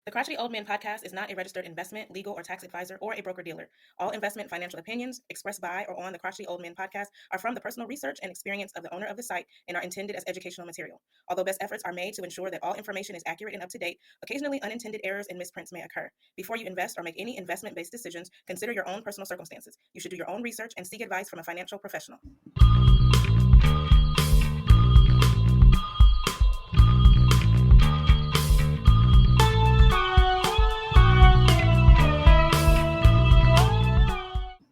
The Crotchety Old Men podcast is not a registered investment, legal, or tax advisor or a broker-dealer. All investment financial opinions expressed by or on the Crotchety Old Men podcast are from the personal research and experience of the owner of the site and are intended as educational material. Although best efforts are made to ensure that all information is accurate and up to date, occasionally unintended errors and misprints may occur. Before you invest or make any investment-based decisions, consider your own personal circumstances. You should do your own research and seek advice from a financial professional.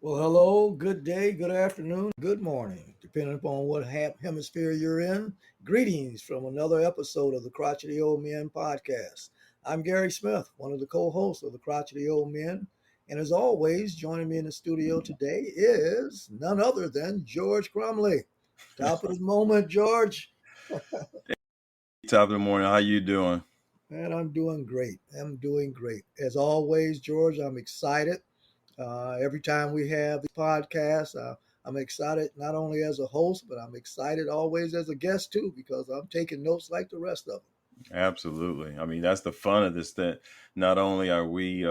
Well, hello, good day, good afternoon, good morning, depending upon what hemisphere you're in. Greetings from another episode of the Crotchety Old Men podcast. I'm Gary Smith, one of the co-hosts of the Crotchety Old Men. And as always, joining me in the studio today is none other than George Crumley. Top of the moment, George. Top of the morning. How you doing? Man, I'm doing great. As always, George, I'm excited. Every time we have the podcast, I'm excited not only as a host, but I'm excited always as a guest too, because I'm taking notes like the rest of them. Absolutely. I mean, that's the fun of this, that not only are we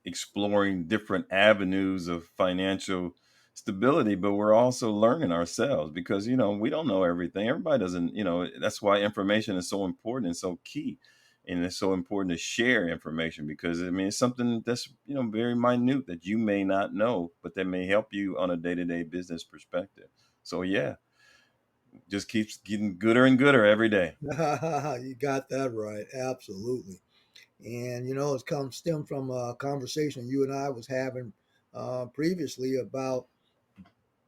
exploring different avenues of financial stability, but we're also learning ourselves because, we don't know everything. Everybody doesn't, that's why information is so important and so key. And it's so important to share information because, I mean, it's something that's, very minute that you may not know, but that may help you on a day-to-day business perspective. So, yeah, just keeps getting gooder and gooder every day. You got that right. Absolutely. And, it's stem from a conversation you and I was having previously about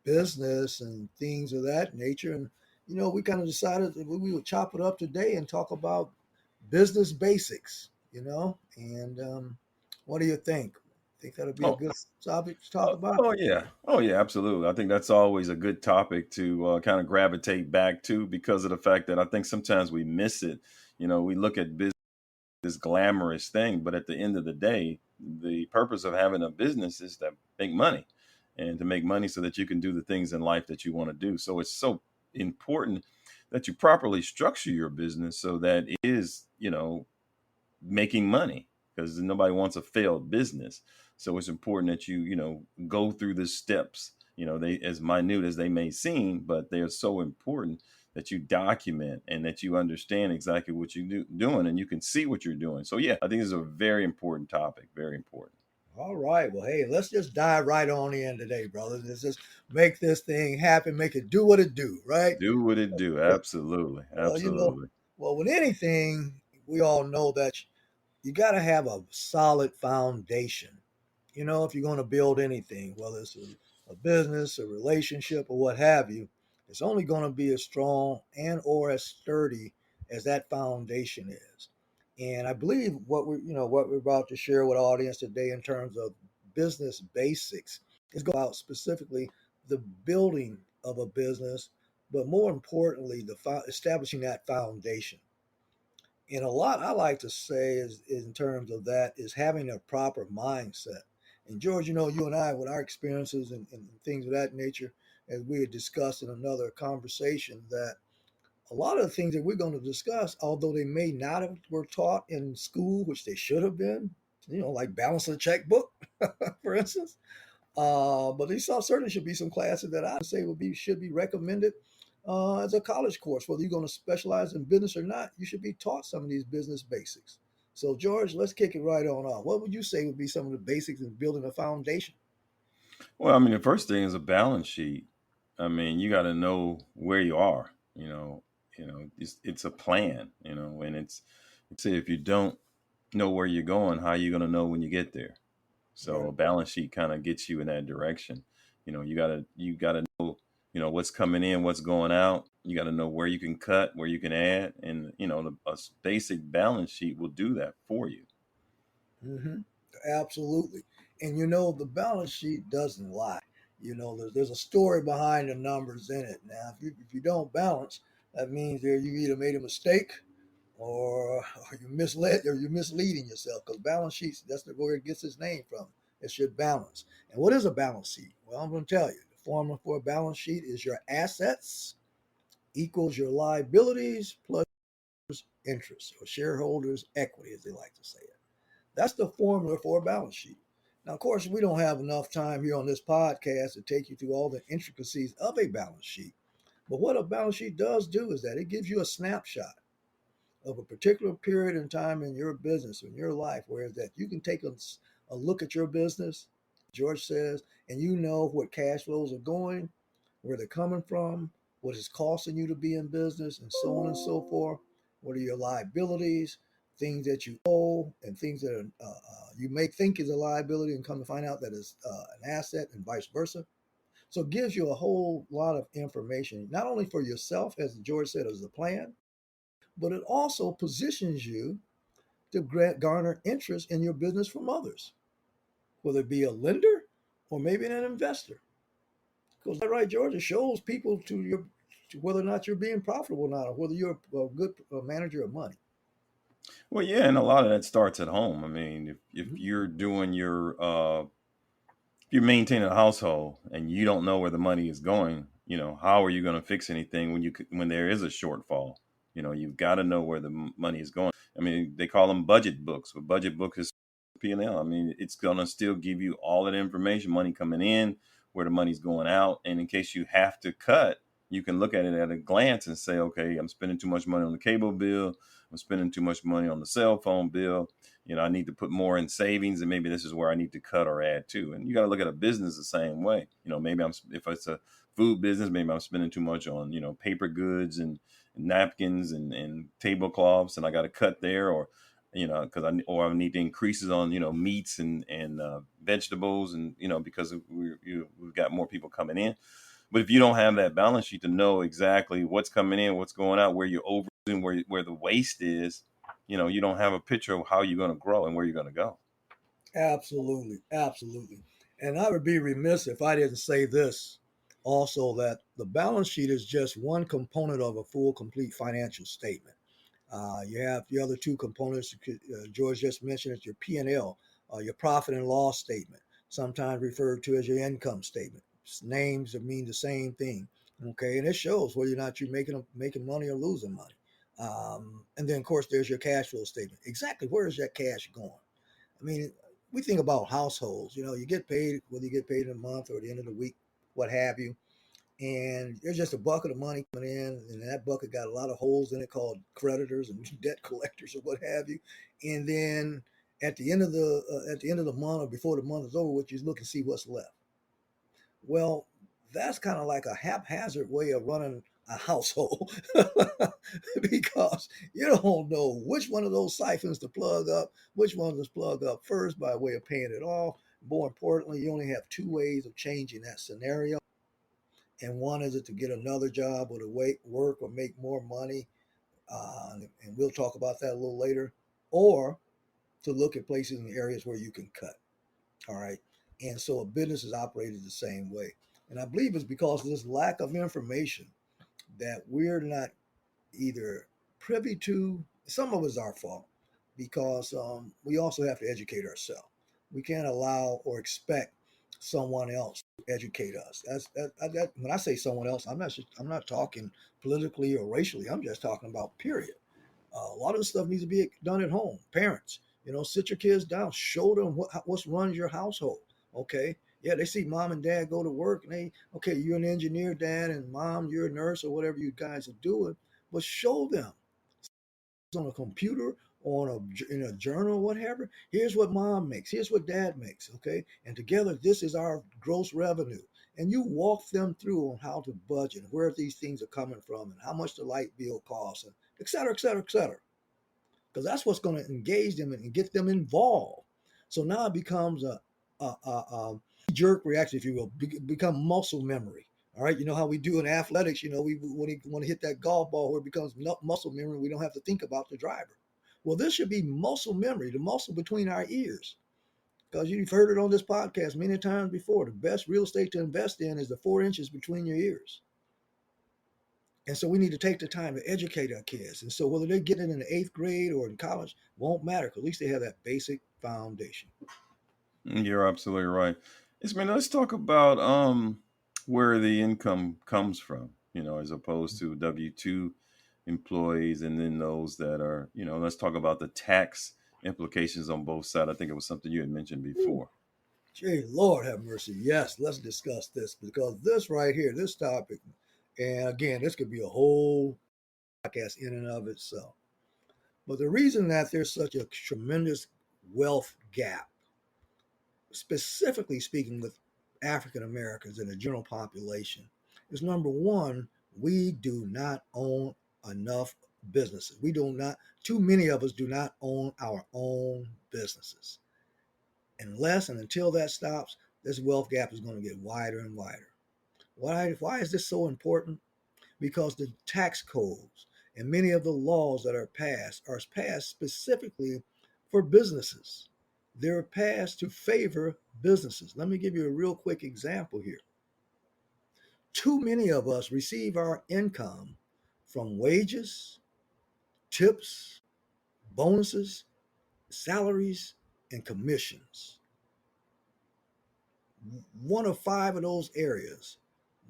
business and things of that nature. And, we kind of decided that we would chop it up today and talk about business basics, and what do you think? Think that'll be a Oh, good topic to talk about? oh yeah, absolutely. I think that's always a good topic to kind of gravitate back to because of the fact that I think sometimes we miss it. We look at business this glamorous thing, but at the end of the day, the purpose of having a business is to make money, and to make money so that you can do the things in life that you want to do. So it's so important that you properly structure your business so that it is, making money because nobody wants a failed business. So it's important that you go through the steps, they as minute as they may seem, but they are so important that you document and that you understand exactly what you're doing and you can see what you're doing. So yeah, I think this is a very important topic, very important. All right. Well, hey, let's just dive right on in today, brothers. Let's just make this thing happen, make it do what it do, right? Do what it do. Absolutely. Well, Absolutely. with anything, we all know that you got to have a solid foundation. If you're going to build anything, whether it's a business, a relationship, or what have you, it's only going to be as strong and or as sturdy as that foundation is. And I believe what we're about to share with our audience today in terms of business basics is about specifically the building of a business, but more importantly, establishing that foundation. And a lot I like to say is in terms of that is having a proper mindset. And George, you and I, with our experiences and things of that nature, as we had discussed in another conversation, that a lot of the things that we're going to discuss, although they may not have were taught in school, which they should have been, like balance of the checkbook, for instance. But these certainly should be some classes that I say should be recommended as a college course. Whether you're going to specialize in business or not, you should be taught some of these business basics. So, George, let's kick it right on off. What would you say would be some of the basics in building a foundation? Well, I mean, the first thing is a balance sheet. I mean, you got to know where you are. It's a plan. And it's say if you don't know where you're going, how are you going to know when you get there? So Right. a balance sheet kind of gets you in that direction. You gotta know, what's coming in, what's going out. You got to know where you can cut, where you can add, and a basic balance sheet will do that for you. hmm Absolutely. And the balance sheet doesn't lie. There's a story behind the numbers in it. Now, if you don't balance, that means that you either made a mistake or you misled or you're misleading yourself because balance sheets, that's where it gets its name from. It should balance. And what is a balance sheet? Well, I'm going to tell you. The formula for a balance sheet is your assets equals your liabilities plus interest or shareholders' equity, as they like to say it. That's the formula for a balance sheet. Now, of course, we don't have enough time here on this podcast to take you through all the intricacies of a balance sheet. But what a balance sheet does do is that it gives you a snapshot of a particular period in time in your business, in your life, whereas that you can take a look at your business, George says, and you know what cash flows are going, where they're coming from, what is costing you to be in business, and so on and so forth. What are your liabilities, things that you owe, and things that you may think is a liability and come to find out that is an asset, and vice versa. So it gives you a whole lot of information, not only for yourself, as George said, as a plan, but it also positions you to garner interest in your business from others, whether it be a lender or maybe an investor. Because that right, George, it shows people to whether or not you're being profitable or not, or whether you're a good manager of money. Well, yeah, and a lot of that starts at home. I mean, if Mhm. you're doing your if you're maintaining a household and you don't know where the money is going, how are you going to fix anything when there is a shortfall? You've got to know where the money is going. I mean, they call them budget books, but budget book is P&L. I mean, it's going to still give you all that information, money coming in, where the money's going out, and in case you have to cut, you can look at it at a glance and say, okay, I'm spending too much money on the cable bill. I'm spending too much money on the cell phone bill. I need to put more in savings, and maybe this is where I need to cut or add to. And you got to look at a business the same way. Maybe if it's a food business, maybe I'm spending too much on, paper goods and napkins and tablecloths, and I got to cut there, or, because I need to increases on, meats and vegetables, and, because we've got more people coming in. But if you don't have that balance sheet to know exactly what's coming in, what's going out, where you're over and where the waste is, you don't have a picture of how you're going to grow and where you're going to go. Absolutely, absolutely. And I would be remiss if I didn't say this also, that the balance sheet is just one component of a full, complete financial statement. You have the other two components. George just mentioned it, your P&L, your profit and loss statement, sometimes referred to as your income statement. Names that mean the same thing. Okay, and it shows whether or not you're making money or losing money. And then, of course, there's your cash flow statement. Exactly where is that cash going? I mean, we think about households. You get paid, whether you get paid in a month or at the end of the week, what have you, and there's just a bucket of money coming in, and that bucket got a lot of holes in it called creditors and debt collectors or what have you. And then at the end of the month or before the month is over, what you look and see what's left. Well, that's kind of like a haphazard way of running a household because you don't know which one of those siphons to plug up, which one to plug up first by way of paying it off. More importantly, you only have two ways of changing that scenario. And one is it to get another job or to work or make more money. And we'll talk about that a little later. Or to look at places and areas where you can cut. All right. And so a business is operated the same way. And I believe it's because of this lack of information that we're not either privy to. Some of it's our fault because we also have to educate ourselves. We can't allow or expect someone else to educate us. When I say someone else, I'm not talking politically or racially. I'm just talking about period. A lot of the stuff needs to be done at home. Parents, sit your kids down, show them what runs your household. Okay, yeah, they see mom and dad go to work, and okay, you're an engineer, dad, and mom, you're a nurse or whatever you guys are doing, but show them on a computer or in a journal, whatever. Here's what mom makes. Here's what dad makes. Okay, and together this is our gross revenue. And you walk them through on how to budget, where these things are coming from, and how much the light bill costs, and et cetera, et cetera, et cetera. Because that's what's going to engage them and get them involved. So now it becomes a jerk reaction, if you will, become muscle memory. All right, you know how we do in athletics. We want to hit that golf ball where it becomes muscle memory. We don't have to think about the driver. Well, this should be muscle memory, the muscle between our ears. Because you've heard it on this podcast many times before. The best real estate to invest in is the 4 inches between your ears. And so we need to take the time to educate our kids. And so whether they get it in the eighth grade or in college won't matter, because at least they have that basic foundation. You're absolutely right. Let's talk about where the income comes from, as opposed to W-2 employees, and then those that are, let's talk about the tax implications on both sides. I think it was something you had mentioned Ooh, before. gee, Lord have mercy. Yes, let's discuss this because this right here, this topic, and again, this could be a whole podcast in and of itself. But the reason that there's such a tremendous wealth gap, specifically speaking with African Americans and the general population, is number one, we do not own enough businesses. We do not, too many of us do not own our own businesses. Unless and until that stops, this wealth gap is going to get wider and wider. Why is this so important? Because the tax codes and many of the laws that are passed specifically for businesses. They're passed to favor businesses. Let me give you a real quick example here. Too many of us receive our income from wages, tips, bonuses, salaries, and commissions. One of five of those areas,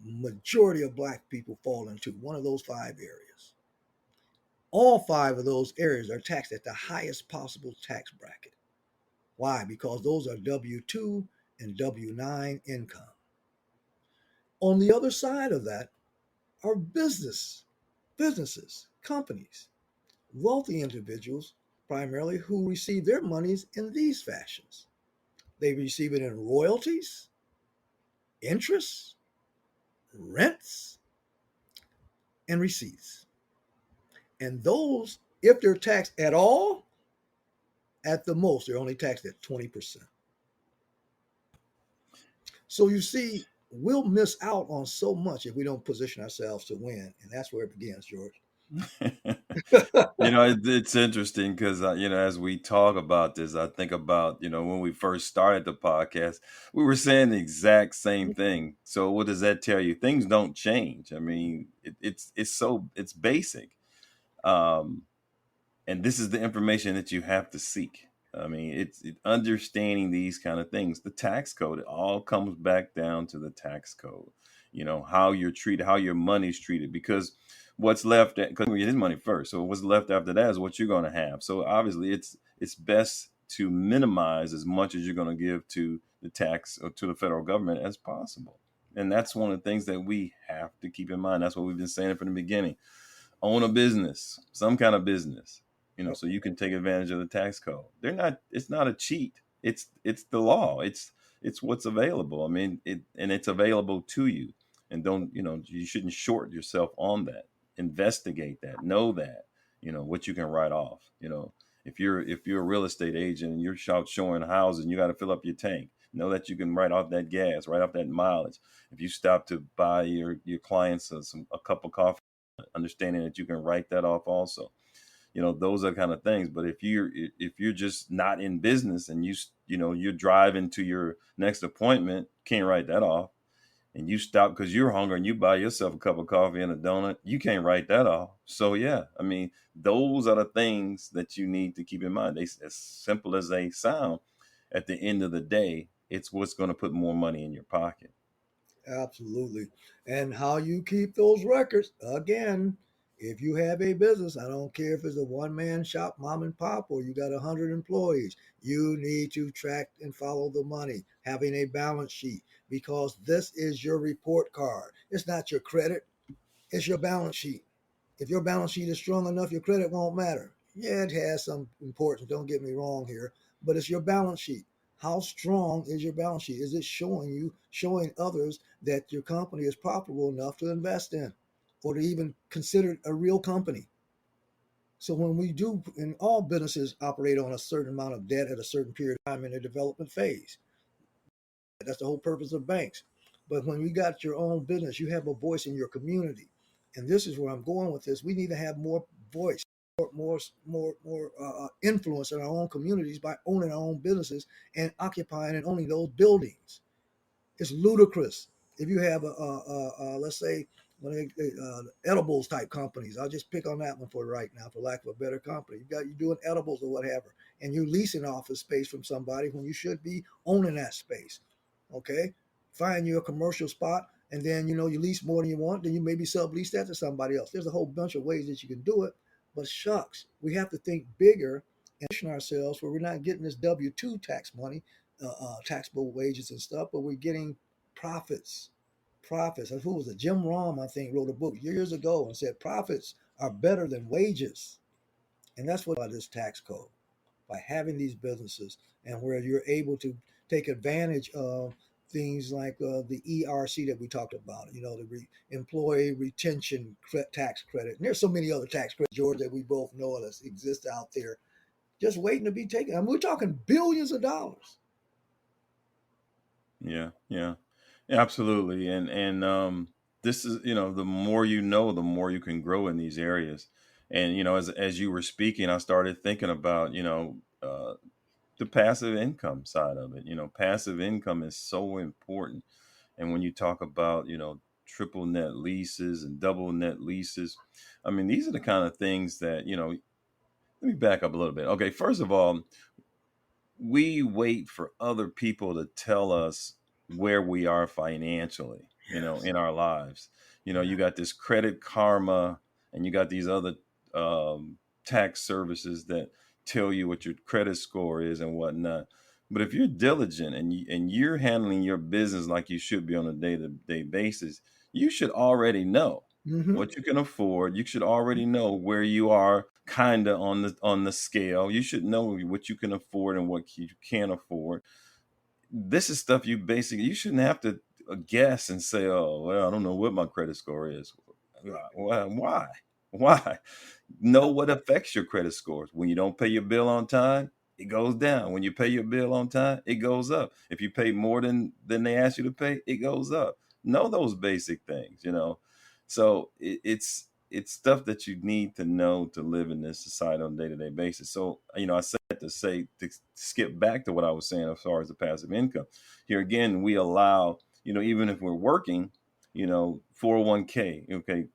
majority of black people fall into one of those five areas. All five of those areas are taxed at the highest possible tax bracket. Why? Because those are W 2 and W 9 income. On the other side of that are businesses, companies, wealthy individuals, primarily who receive their monies in these fashions. They receive it in royalties, interest, rents, and receipts. And those, if they're taxed at all, at the most, they're only taxed at 20%. So you see, we'll miss out on so much if we don't position ourselves to win. And that's where it begins, George. It's interesting because, as we talk about this, I think about, when we first started the podcast, we were saying the exact same thing. So what does that tell you? Things don't change. I mean, it's basic. Um, and this is the information that you have to seek. I mean, understanding these kind of things. The tax code, it all comes back down to the tax code. How you're treated, how your money's treated, because what's left, because we get his money first. So what's left after that is what you're going to have. So obviously, it's best to minimize as much as you're going to give to the tax or to the federal government as possible. And that's one of the things that we have to keep in mind. That's what we've been saying from the beginning. Own a business, some kind of business, so you can take advantage of the tax code. It's not a cheat. It's the law. It's what's available. I mean, and it's available to you. And you shouldn't short yourself on that. Investigate that, know that, what you can write off. If you're a real estate agent and you're out showing houses and you got to fill up your tank, know that you can write off that gas, write off that mileage. If you stop to buy your clients a cup of coffee, understanding that you can write that off also. Those are kind of things. But if you're just not in business and you're driving to your next appointment, can't write that off, and you stop because you're hungry and you buy yourself a cup of coffee and a donut, you can't write that off. So yeah, I mean, those are the things that you need to keep in mind. They, as simple as they sound, at the end of the day, it's what's going to put more money in your pocket. Absolutely. And how you keep those records, again, if you have a business, I don't care if it's a one-man shop, mom and pop, or you got 100 employees, you need to track and follow the money, having a balance sheet, because this is your report card. It's not your credit, it's your balance sheet. If your balance sheet is strong enough, your credit won't matter. Yeah, it has some importance, don't get me wrong here, but it's your balance sheet. How strong is your balance sheet? Is it showing others that your company is profitable enough to invest in or to even consider a real company? So when we do, and all businesses operate on a certain amount of debt at a certain period of time in their development phase. That's the whole purpose of banks. But when you got your own business, you have a voice in your community. And this is where I'm going with this. We need to have more voice, more influence in our own communities by owning our own businesses and occupying and owning those buildings. It's ludicrous if you have let's say edibles type companies. I'll just pick on that one for right now, for lack of a better company. You're doing edibles or whatever, and you're leasing office space from somebody when you should be owning that space. Okay, find you a commercial spot, and then you lease more than you want, then you maybe sublease that to somebody else. There's a whole bunch of ways that you can do it, but shucks, we have to think bigger and ourselves where we're not getting this W-2 tax money, taxable wages and stuff, but we're getting profits. Profits. Who was it? Jim Rohn, I think, wrote a book years ago and said profits are better than wages. And that's what about this tax code, by having these businesses and where you're able to take advantage of things like the ERC that we talked about, the employee retention tax credit. And there's so many other tax credits, George, that we both know that exist out there just waiting to be taken. I mean, we're talking billions of dollars. Yeah, yeah, absolutely. And this is, the more you know, the more you can grow in these areas. And as you were speaking, I started thinking about the passive income side of it. Passive income is so important. And when you talk about triple net leases and double net leases, I mean, these are the kind of things that let me back up a little bit. Okay, first of all, we wait for other people to tell us where we are financially, Yes. in our lives. Yeah. You got this Credit Karma and you got these other tax services that tell you what your credit score is and whatnot. But if you're diligent and you're handling your business like you should be on a day-to-day basis, you should already know Mm-hmm. what you can afford. You should already know where you are kind of on the scale. You should know what you can afford and what you can't afford. This is stuff you shouldn't have to guess and say, "Oh, well, I don't know what my credit score is." Why? Why? Know what affects your credit scores. When you don't pay your bill on time, it goes down. When you pay your bill on time, it goes up. If you pay more than they ask you to pay, it goes up. Know those basic things. So it's stuff that you need to know to live in this society on a day-to-day basis. So, I said to skip back to what I was saying as far as the passive income. Here again, we allow, even if we're working, 401k, okay,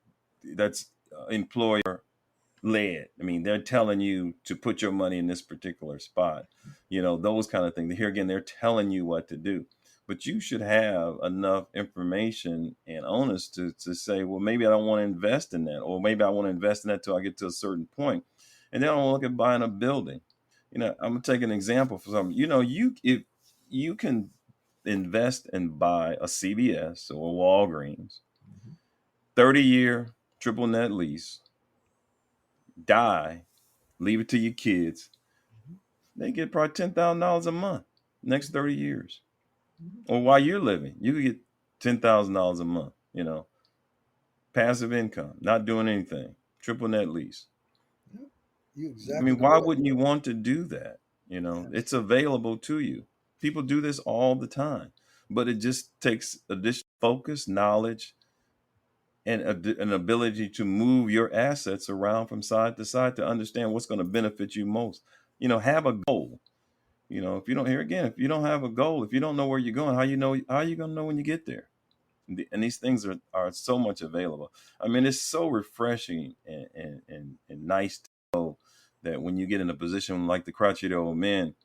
that's employer led. I mean, they're telling you to put your money in this particular spot, those kind of things. Here again, they're telling you what to do. But you should have enough information and onus to say, well, maybe I don't want to invest in that, or maybe I want to invest in that till I get to a certain point. And then I want to look at buying a building. I'm gonna take an example for something. If you can invest and buy a CVS or a Walgreens, 30-year triple net lease, die, leave it to your kids, they get probably $10,000 a month next 30 years. Or while you're living, you could get $10,000 a month, passive income, not doing anything, triple net lease. Yeah. You're I exactly mean, why correct. wouldn't you want to do that? Yes. It's available to you. People do this all the time, but it just takes additional focus, knowledge, and an ability to move your assets around from side to side to understand what's going to benefit you most. Have a goal. If you don't Here again, if you don't have a goal, if you don't know where you're going, how are you going to know when you get there? And these things are so much available. I mean, it's so refreshing and nice to know that when you get in a position like the Crotchety Old Men,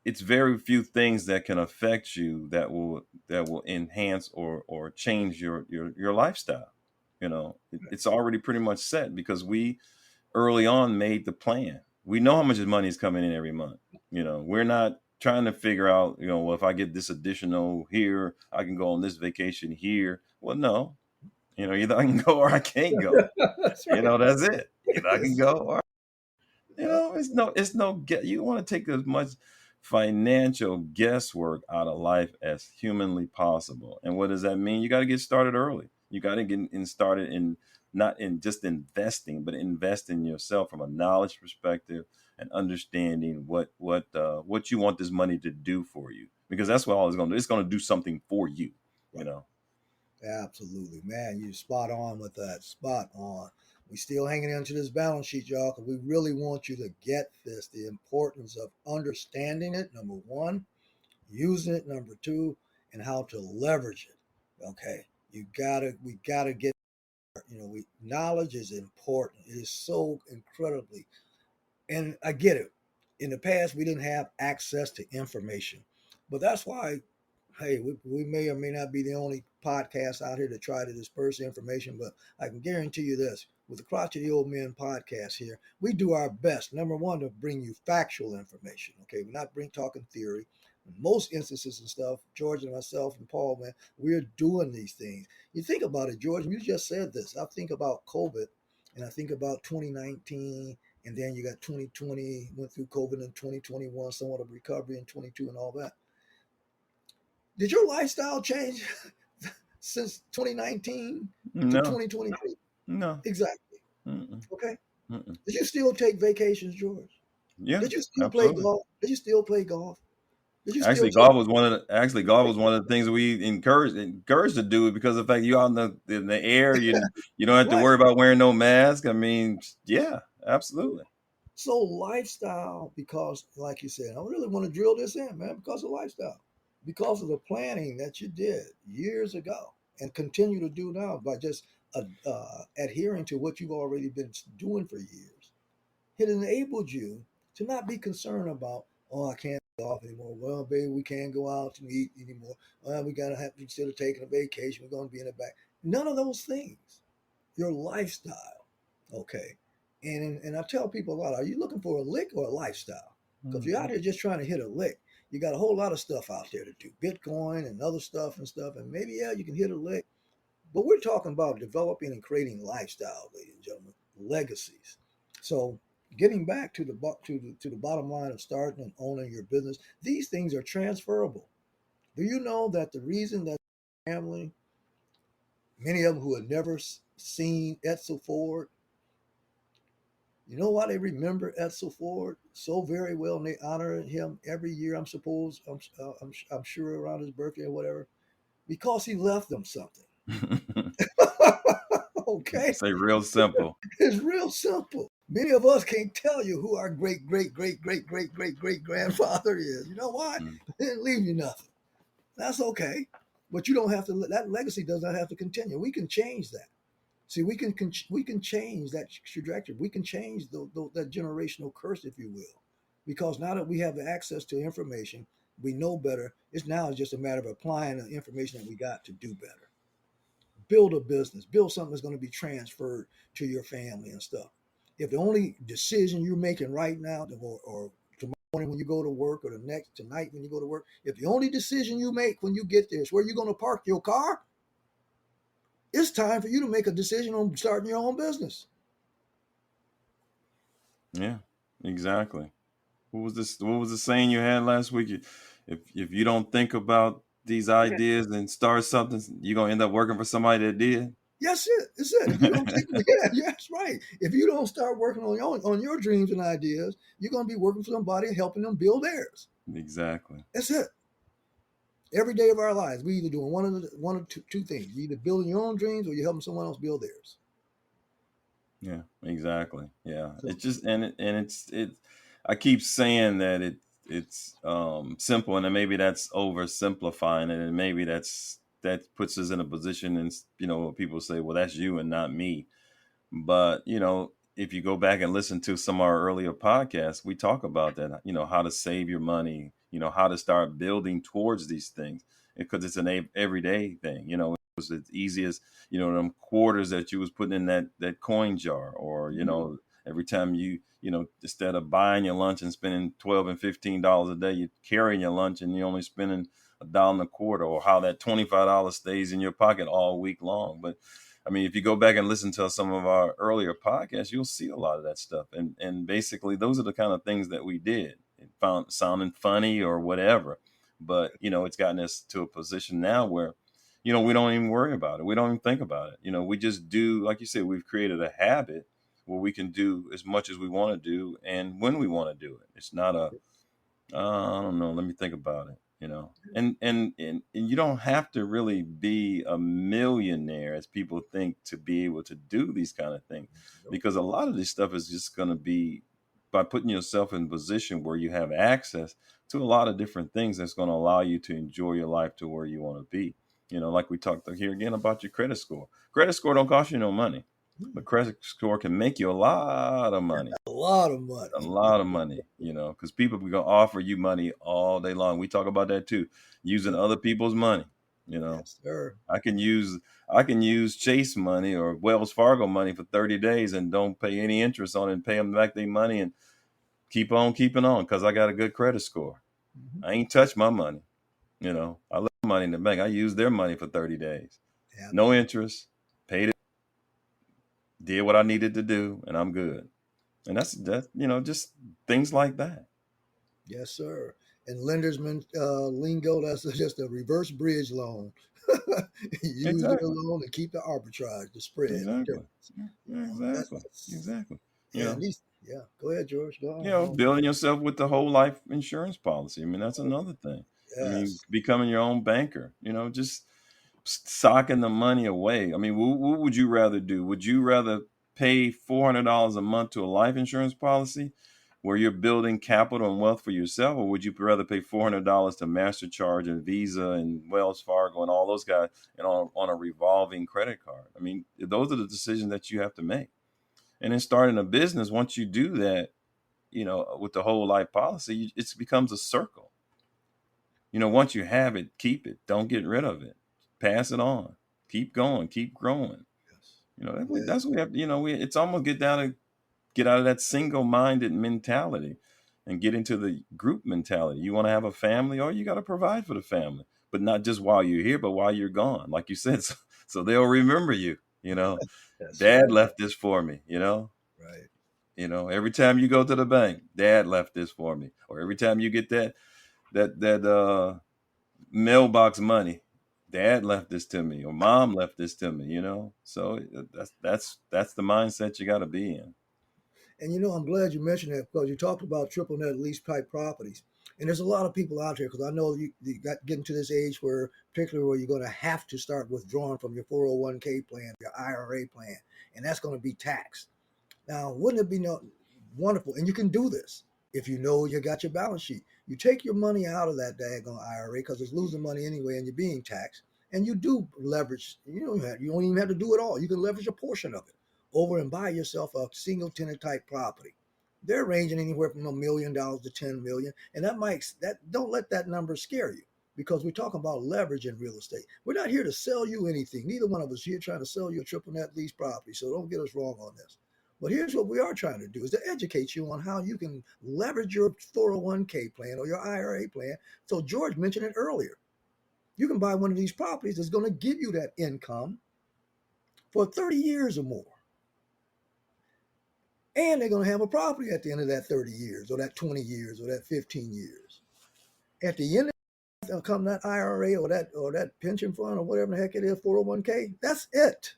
it's very few things that can affect you that will enhance or change your lifestyle. It's already pretty much set because we early on made the plan. We know how much money is coming in every month. We're not trying to figure out, well, if I get this additional here, I can go on this vacation here. Well, no, either I can go or I can't go. That's right. That's it. Either I can Yes. go or Yep. it's no get. You want to take as much financial guesswork out of life as humanly possible. And what does that mean? You got to get started early. You got to started in not in just investing, but invest in yourself from a knowledge perspective and understanding what you want this money to do for you. Because that's what all it's going to do. It's going to do something for you. You Right. know. Absolutely, man. You're spot on with that. Spot on. We still hanging into this balance sheet, y'all, because we really want you to get this. The importance of understanding it, number one, using it, number two, and how to leverage it. Okay. We gotta get, knowledge is important. It is so incredibly, and I get it. In the past, we didn't have access to information, but that's why, hey, we may or may not be the only podcast out here to try to disperse information, but I can guarantee you this: with the Crotchety Old Men podcast here, we do our best, number one, to bring you factual information. Okay, we're not talking theory. In most instances and stuff, George and myself and Paul, man, we're doing these things. You think about it, George, and you just said this. I think about COVID, and I think about 2019, and then you got 2020, went through COVID in 2021, somewhat of recovery in 22 and all that. Did your lifestyle change since 2019 to No, 2023? no. Exactly. Mm-mm, Okay. mm-mm. Did you still take vacations, George? Yeah, Did you still play absolutely. golf? Did you still play golf? Did you still Actually, take? golf was one of the things we encouraged to do because of the fact you out in the air, you don't have to Right. worry about wearing no mask. I mean, yeah, absolutely. So lifestyle, because like you said, I really want to drill this in, man, because of lifestyle, because of the planning that you did years ago and continue to do now by just adhering to what you've already been doing for years. It enabled you to not be concerned about, oh, I can't go off anymore. Well, baby, we can't go out and eat anymore. Well, we gotta have to, instead of taking a vacation, we're gonna be in the back. None of those things. Your lifestyle, okay. And I tell people a lot: are you looking for a lick or a lifestyle? Because if you're out Mhm. here just trying to hit a lick, you got a whole lot of stuff out there to do, Bitcoin and other stuff and stuff, and maybe yeah, you can hit a lick. But we're talking about developing and creating lifestyle, ladies and gentlemen, legacies. So getting back to the bottom line of starting and owning your business, these things are transferable. Do you know that the reason that family, many of them who had never seen Edsel Ford, you know why they remember Edsel Ford so very well, and they honor him every year. I'm sure around his birthday or whatever, because he left them something. Okay, Say real simple. it's real simple. Many of us can't tell you who our great grandfather is. You know why? Mm. They didn't leave you nothing. That's okay, but you don't have to. That legacy does not have to continue. We can change that. See, we can change that trajectory. We can change that generational curse, if you will, because now that we have the access to information, we know better. It's now just a matter of applying the information that we got to do better. Build a business, build something that's going to be transferred to your family and stuff. If the only decision you're making right now, or tomorrow morning when you go to work, or the next tonight when you go to work, if the only decision you make when you get there is where you're going to park your car, it's time for you to make a decision on starting your own business. Yeah, exactly. What was the saying you had last week? If you don't think about these ideas and start something, you're gonna end up working for somebody that did. Yes, it. It's it. If you don't think, yeah, yes, right. If you don't start working on your dreams and ideas, you're going to be working for somebody and helping them build theirs. Exactly. That's it. Every day of our lives, we either doing one or two things. You either building your own dreams or you're helping someone else build theirs. Yeah, exactly. Yeah. So It's just and it I keep saying that it's simple, and then maybe that's oversimplifying it, and maybe that puts us in a position, and people say, well, that's you and not me. But, if you go back and listen to some of our earlier podcasts, we talk about that, how to save your money, how to start building towards these things, because it's an everyday thing. It was as easy as, them quarters that you was putting in that coin jar, or, every time instead of buying your lunch and spending $12 and $15 a day, you're carrying your lunch and you're only spending $1.25, or how that $25 stays in your pocket all week long. But I mean, if you go back and listen to some of our earlier podcasts, you'll see a lot of that stuff. And basically, those are the kind of things that we did. It found sounding funny or whatever. But, it's gotten us to a position now where, we don't even worry about it. We don't even think about it. We just do, like you said, we've created a habit where we can do as much as we want to do and when we want to do it. It's not I don't know. Let me think about it. And you don't have to really be a millionaire, as people think, to be able to do these kind of things, because a lot of this stuff is just going to be by putting yourself in a position where you have access to a lot of different things that's going to allow you to enjoy your life to where you want to be. Like we talked here again about your credit score. Credit score don't cost you no money, but credit score can make you a lot of money. a lot of A money. lot of money, because people are gonna offer you money all day long. We talk about that too, using other people's money. You know, Yes, sir. I can use Chase money or Wells Fargo money for 30 days and don't pay any interest on it and pay them back their money and keep on keeping on because I got a good credit score. Mhm. I ain't touched my money. I left money in the bank. I used their money for 30 days. No Absolutely. interest, paid it, did what I needed to do, and I'm good. And that's just things like that. Yes, sir. And lingo, that's just a reverse bridge loan. Use their Exactly. loan and keep the arbitrage, the spread, the Exactly. difference. Exactly. That's Exactly. You yeah. And know, these, yeah. Go ahead, George. Go on. Go on. building yourself with the whole life insurance policy. I mean, that's another thing. I mean, Yes. becoming your own banker, just socking the money away. I mean, what would you rather do? Would you rather pay $400 a month to a life insurance policy where you're building capital and wealth for yourself, or would you rather pay $400 to MasterCharge and Visa and Wells Fargo and all those guys and on a revolving credit card? I mean, those are the decisions that you have to make. And then starting a business, once you do that, with the whole life policy, it becomes a circle. Once you have it, keep it. Don't get rid of it. Pass it on. Keep going. Keep growing. Yeah. That's what we have. It's almost get out of that single-minded mentality and get into the group mentality. You want to have a family, or you got to provide for the family, but not just while you're here, but while you're gone, like you said, so they'll remember you. That's Dad right. left this for me. Right. Every time you go to the bank, Dad left this for me, or every time you get that mailbox money, Dad left this to me, or Mom left this to me. So that's the mindset you got to be in. And I'm glad you mentioned that because you talked about triple net lease type properties. And there's a lot of people out there because I know you got getting to this age where, particularly where you're going to have to start withdrawing from your 401k plan, your IRA plan, and that's going to be taxed. Now, wouldn't it be wonderful? And you can do this if you know you got your balance sheet. You take your money out of that daggone IRA because it's losing money anyway, and you're being taxed. And you do leverage. You don't even have to do it all. You can leverage a portion of it over and buy yourself a single tenant type property. They're ranging anywhere from $1 million to 10 million, and that don't let that number scare you because we're talking about leverage in real estate. We're not here to sell you anything. Neither one of us here trying to sell you a triple net lease property. So don't get us wrong on this. But here's what we are trying to do is to educate you on how you can leverage your 401k plan or your IRA plan. So George mentioned it earlier. You can buy one of these properties that's going to give you that income for 30 years or more. And they're going to have a property at the end of that 30 years or that 20 years or that 15 years. At the end of come that IRA or that pension fund or whatever the heck it is, 401k, that's it.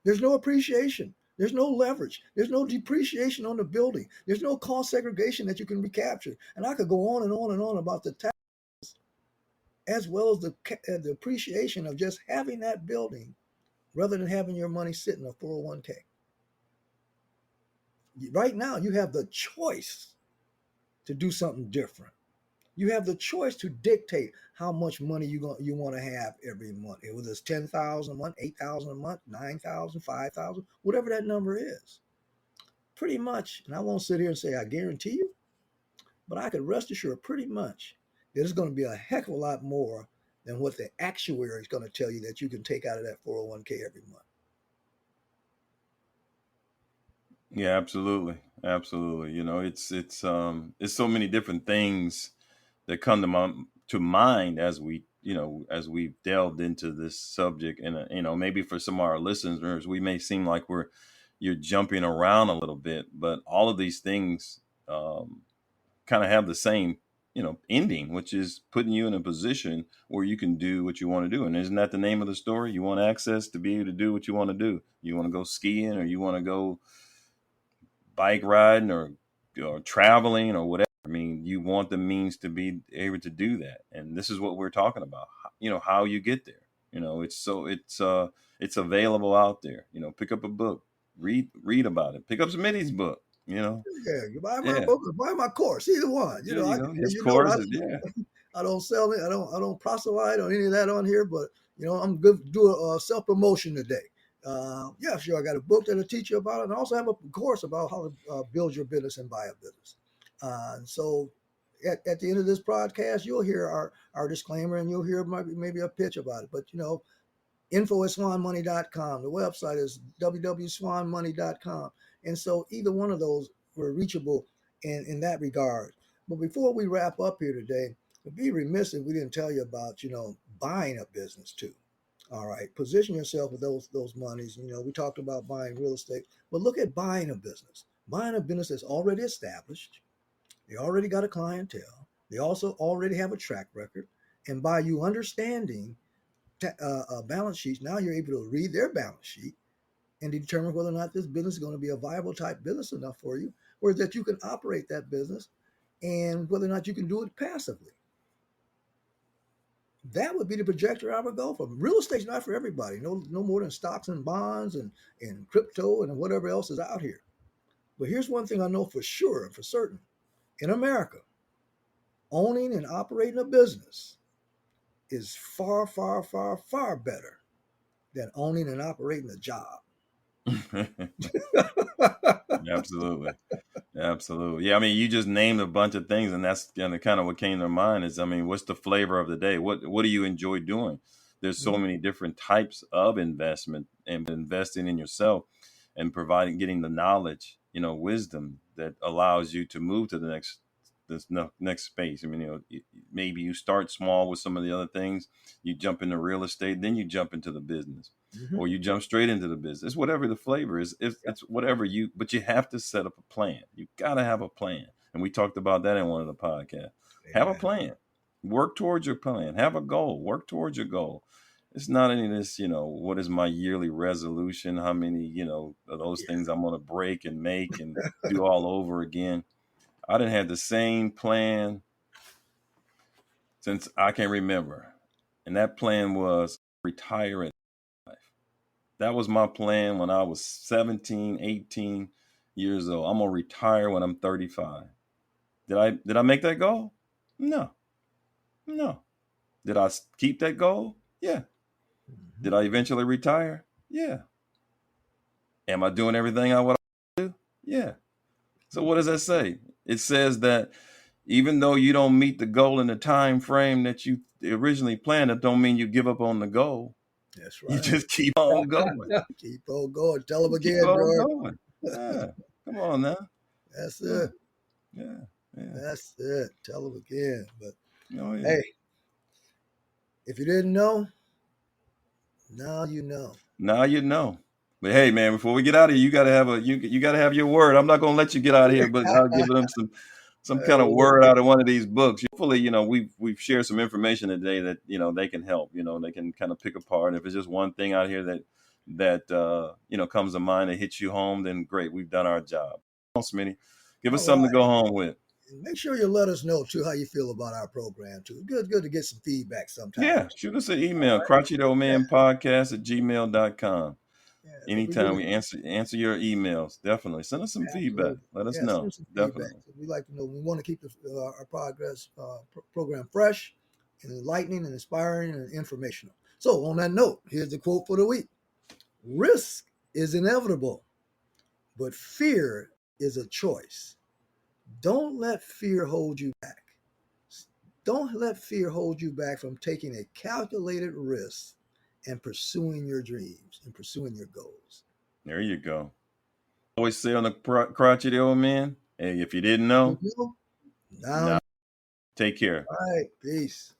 There's no appreciation. There's no leverage. There's no depreciation on the building. There's no cost segregation that you can recapture. And I could go on and on and on about the tax as well as the appreciation of just having that building rather than having your money sit in a 401k. Right now, you have the choice to do something different. You have the choice to dictate how much money you want to have every month. Whether it's 10,000 a month, 8,000 a month, 9,000, 5,000, whatever that number is. Pretty much, and I won't sit here and say I guarantee you, but I could rest assured pretty much that it's going to be a heck of a lot more than what the actuary is going to tell you that you can take out of that 401k every month. Yeah, absolutely, absolutely. It's so many different things that come to mind as we've delved into this subject, and maybe for some of our listeners, we may seem like you're jumping around a little bit, but all of these things kind of have the same ending, which is putting you in a position where you can do what you want to do. And isn't that the name of the story? You want access to be able to do what you want to do. You want to go skiing, or you want to go bike riding, or traveling, or whatever. I mean, you want the means to be able to do that, and this is what we're talking about. How you get there. It's available out there. Pick up a book, read about it. Pick up Smitty's book. Yeah, you buy my Yeah, book or buy my course, either one. there you I go. and His course is, yeah. I don't sell it. I don't proselyte on any of that on here. But I'm good to do a self promotion today. Yeah, sure. I got a book that'll teach you about it, and I also have a course about how to build your business and buy a business. So at the end of this broadcast, you'll hear our disclaimer, and you'll hear maybe a pitch about it. But info@swanmoney.com. The website is www.swanmoney.com. And so either one of those were reachable in that regard. But before we wrap up here today, it'd be remiss if we didn't tell you about, buying a business too. All right. Position yourself with those monies. We talked about buying real estate, but look at buying a business. Buying a business that's already established. They already got a clientele. They also already have a track record. And by you understanding balance sheets, now you're able to read their balance sheet and determine whether or not this business is going to be a viable type business enough for you, or that you can operate that business, and whether or not you can do it passively. That would be the trajectory I would go for. Real estate's not for everybody. No more than stocks and bonds and crypto and whatever else is out here. But here's one thing I know for sure and for certain. In America, owning and operating a business is far, far, far, far better than owning and operating a job. Absolutely. Yeah, I mean, you just named a bunch of things, and that's kind of what came to mind is, I mean, what's the flavor of the day? What do you enjoy doing? There's so many different types of investment, and investing in yourself and getting the knowledge, wisdom that allows you to move to the next space. I mean, maybe you start small with some of the other things, you jump into real estate, then you jump into the business, or you jump straight into the business. Whatever the flavor is, it's whatever but you have to set up a plan. You got to have a plan. And we talked about that in one of the podcasts. Have a plan, work towards your plan, have a goal, work towards your goal. It's not any of this, what is my yearly resolution? How many, of those things I'm going to break and make and do all over again. I didn't have the same plan since I can remember. And that plan was retire at life. That was my plan when I was 17, 18 years old. I'm going to retire when I'm 35. Did I make that goal? No. Did I keep that goal? Yeah. Did I eventually retire? Yeah. Am I doing everything I would do? Yeah. So what does that say? It says that even though you don't meet the goal in the time frame that you originally planned, it don't mean you give up on the goal. That's right. You just keep on going. Keep on going. Tell them again, George. George. Yeah. Come on now. That's it. Yeah. That's it. Tell them again. But yeah. Hey, if you didn't know, now you know. Now you know. But hey, man, before we get out of here, you gotta have your word. I'm not gonna let you get out of here, but I'll give them some kind of word out of one of these books. Hopefully, we've shared some information today that they can help. They can kind of pick apart. If it's just one thing out here that comes to mind that hits you home, then great, we've done our job. Come on, Smitty, give us something to go home with. Make sure you let us know too how you feel about our program too. Good to get some feedback sometimes. Yeah, shoot us an email, crotchetoldmenpodcast@gmail.com. Anytime we answer your emails, definitely send us some feedback. Let us know. Definitely, we'd like to know. We want to keep our program fresh, and enlightening, and inspiring, and informational. So, on that note, here's the quote for the week: "Risk is inevitable, but fear is a choice. Don't let fear hold you back. Don't let fear hold you back from taking a calculated risk and pursuing your dreams and pursuing your goals." There you go. Always say on the Crotchety Old Man, hey, if you didn't know, now take care. All right, peace.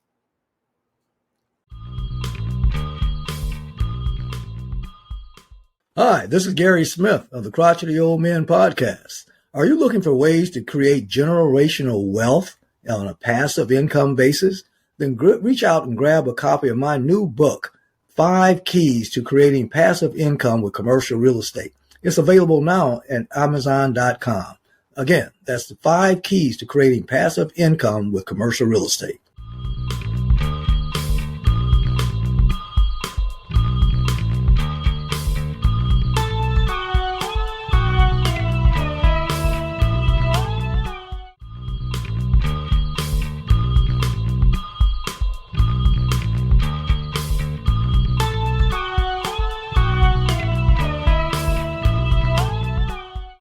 Hi, this is Gary Smith of the Crotchety Old Men Podcast. Are you looking for ways to create generational wealth on a passive income basis? Then reach out and grab a copy of my new book, 5 Keys to Creating Passive Income with Commercial Real Estate. It's available now at Amazon.com. Again, that's the 5 Keys to Creating Passive Income with Commercial Real Estate.